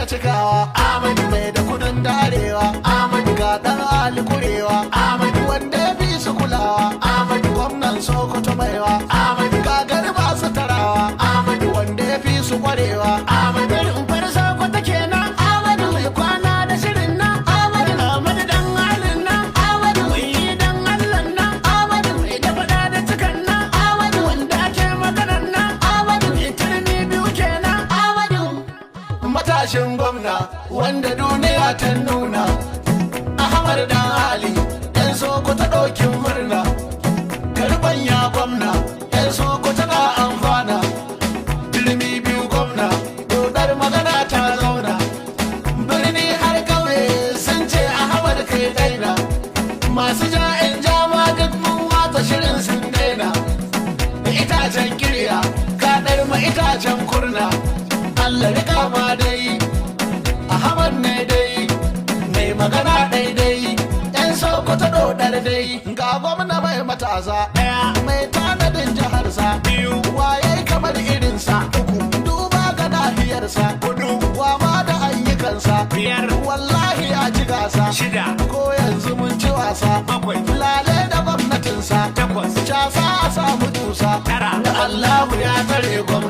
cikawa Ahmadu mai da kudin darewa Ahmadu ga dan Ali kurewa Ahmadu wanda ya fi su kulawa Ahmadu gwamnan Sokoto maiwa Ahmadu ga garba su tarawa Ahmadu wanda ya fi su kwarewa Ahmadu rumfar Sokoto kenan Ahmadu mai kwana da shirin nan Ahmadu Ahmadu dan halin nan Ahmadu mai dan Allah nan Ahmadu mai da fada da cikan nan Ahmadu wanda ke maganar nan Ahmadu mai turmi biyu kenan Ahmadu matashin gwamna wanda duniya ta nuna Ahmad dan Ali yan Sokoto ɗaukin murna garban ya gwamna yan Sokoto na amfana turmi biyu gwamna dodar magana ta zauna birni har kauye sun ce Ahmad kai daina masu ja'in jama duk mun watsa shirin sun daina da itacen kirya kaɗar ma itacen kurna Allah rika ma dai Ahmad ne dai mai magana daidai yan Sokoto dodar dai ga gwamna mai matasa ɗaya mai tanadin jiharsa biyu waye kamar irinsa uku duba ga nahiyarsa hudu wama da ayyukansa biyar wallahi ya ci gasa shida ko yanzu mun ci wasa bakwai lale da gwamnatinsa takwas casa a samu tusa tara da Allahu ya tsare gwamna